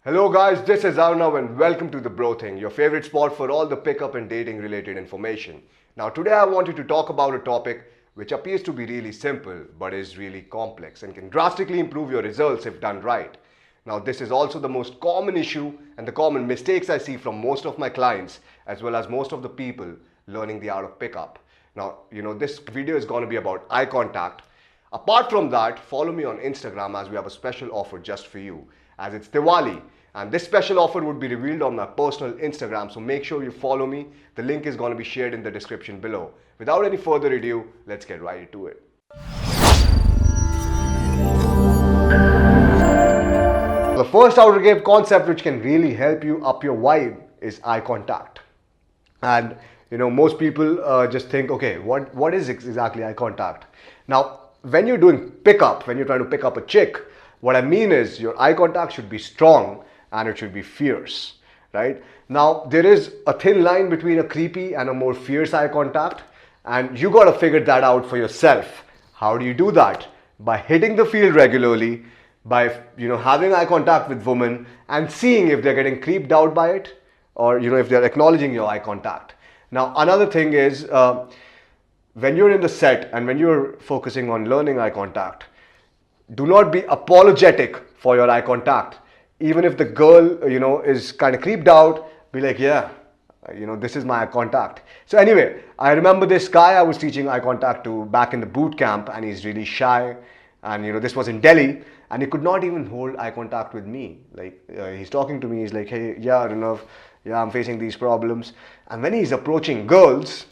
Hello guys, this is Arunav and welcome to Thebrothing, your favorite spot for all the pickup and dating related information. Now today I wanted to talk about a topic which appears to be really simple but is really complex and can drastically improve your results if done right. Now this is also the most common issue and the common mistakes I see from most of my clients as well as most of the people learning the art of pickup. Now, this video is going to be about eye contact. Apart from that, follow me on Instagram as we have a special offer just for you, as it's Diwali, and this special offer would be revealed on my personal Instagram, so make sure you follow me. The link is going to be shared in the description below. Without any further ado, let's get right into it. The first outer game concept which can really help you up your vibe is eye contact. And most people just think, okay, what is exactly eye contact? Now, when you're doing pickup, when you're trying to pick up a chick, what I mean is your eye contact should be strong and it should be fierce, right? Now, there is a thin line between a creepy and a more fierce eye contact, and you got to figure that out for yourself. How do you do that? By hitting the field regularly, by having eye contact with women and seeing if they're getting creeped out by it or if they're acknowledging your eye contact. Now, another thing is when you're in the set and when you're focusing on learning eye contact, do not be apologetic for your eye contact. Even if the girl, is kind of creeped out, be like, yeah, this is my eye contact. So anyway, I remember this guy I was teaching eye contact to back in the boot camp, and he's really shy. And this was in Delhi, and he could not even hold eye contact with me. Like he's talking to me, he's like, hey, yeah, Arunav, yeah, I'm facing these problems. And when he's approaching girls,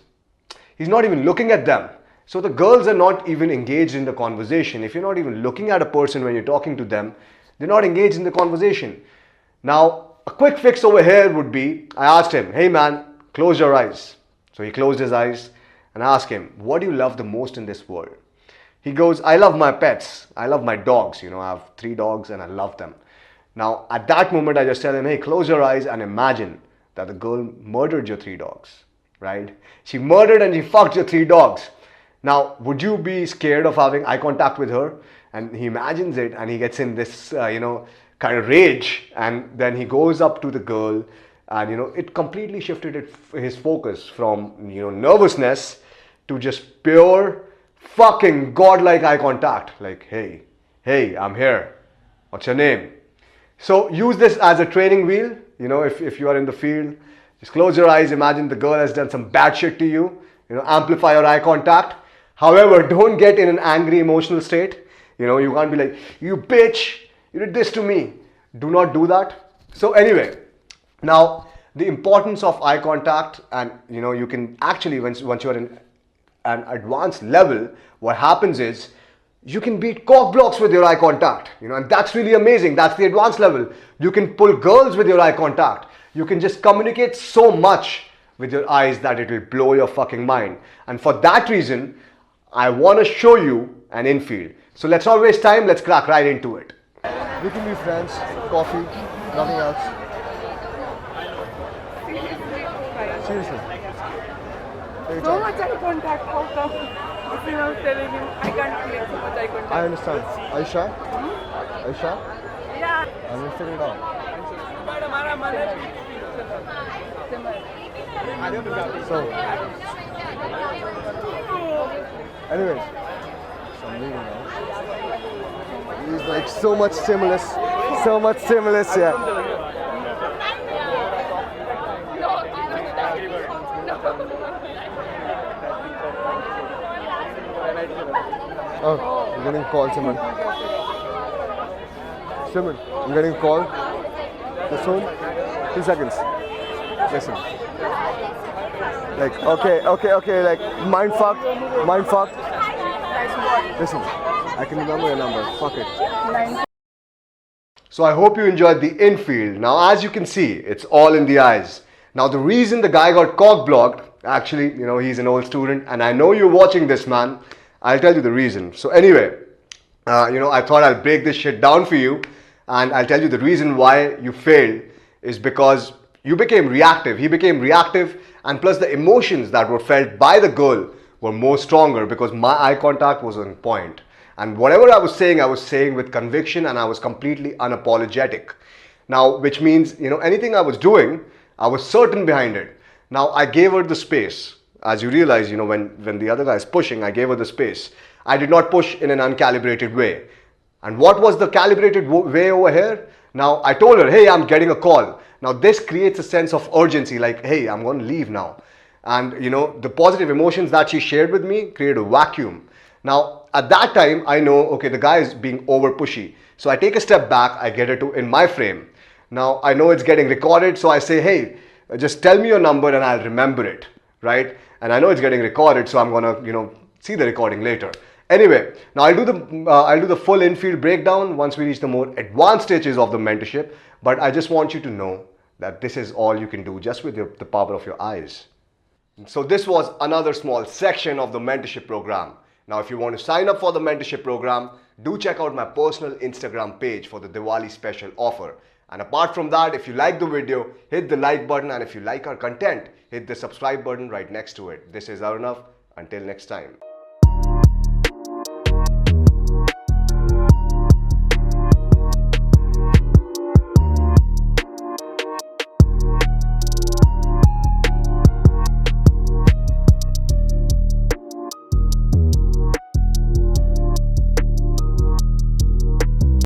he's not even looking at them. So the girls are not even engaged in the conversation. If you're not even looking at a person when you're talking to them, they're not engaged in the conversation. Now, a quick fix over here would be, I asked him, hey man, close your eyes. So he closed his eyes and I asked him, what do you love the most in this world? He goes, I love my pets. I love my dogs. I have 3 dogs and I love them. Now, at that moment, I just tell him, hey, close your eyes and imagine that the girl murdered your 3 dogs, right? She murdered and she fucked your 3 dogs. Now, would you be scared of having eye contact with her? And he imagines it and he gets in this, kind of rage. And then he goes up to the girl and, it completely shifted his focus from, nervousness to just pure fucking godlike eye contact. Like, hey, I'm here. What's your name? So use this as a training wheel. If you are in the field, just close your eyes. Imagine the girl has done some bad shit to you. Amplify your eye contact. However, don't get in an angry emotional state. You can't be like, you bitch, you did this to me. Do not do that. So anyway, now the importance of eye contact, and you can actually, once you're in an advanced level, what happens is you can beat cock blocks with your eye contact, and that's really amazing. That's the advanced level. You can pull girls with your eye contact. You can just communicate so much with your eyes that it will blow your fucking mind. And for that reason, I want to show you an infield. So let's not waste time, let's crack right into it. We can be friends, coffee, nothing else. Seriously. So much eye contact, how come? If you are telling him, I can't create so much eye contact. I understand. Are you sure? Are you sure? Yeah. I'm going to figure it out. So, anyways, so I'm leaving now. He's like so much stimulus, yeah. Oh, I'm getting a call, Simon. I'm getting a call. The phone. 2 seconds. Listen. Like, okay, like, mind fucked. Listen, I can remember your number. Fuck it. So I hope you enjoyed the infield. Now, as you can see, it's all in the eyes. Now, the reason the guy got cock blocked, actually, he's an old student, and I know you're watching this, man. I'll tell you the reason. So anyway, I thought I'll break this shit down for you, and I'll tell you the reason why you failed is because you became reactive. He became reactive, and plus the emotions that were felt by the girl were more stronger because my eye contact was on point. And whatever I was saying with conviction, and I was completely unapologetic. Now, which means, anything I was doing, I was certain behind it. Now, I gave her the space. As you realize, when the other guy is pushing, I gave her the space. I did not push in an uncalibrated way. And what was the calibrated way over here? Now, I told her, hey, I'm getting a call. Now, this creates a sense of urgency, like, hey, I'm going to leave now. And, the positive emotions that she shared with me created a vacuum. Now, at that time, I know, okay, the guy is being over pushy. So I take a step back, I get it in my frame. Now, I know it's getting recorded, so I say, hey, just tell me your number and I'll remember it, right? And I know it's getting recorded, so I'm gonna, see the recording later. Anyway, now I'll do the full infield breakdown once we reach the more advanced stages of the mentorship. But I just want you to know that this is all you can do just with the power of your eyes. So this was another small section of the mentorship program. Now, if you want to sign up for the mentorship program, do check out my personal Instagram page for the Diwali special offer. And apart from that, if you like the video, hit the like button, and if you like our content, hit the subscribe button right next to it. This is Arunav. Until next time.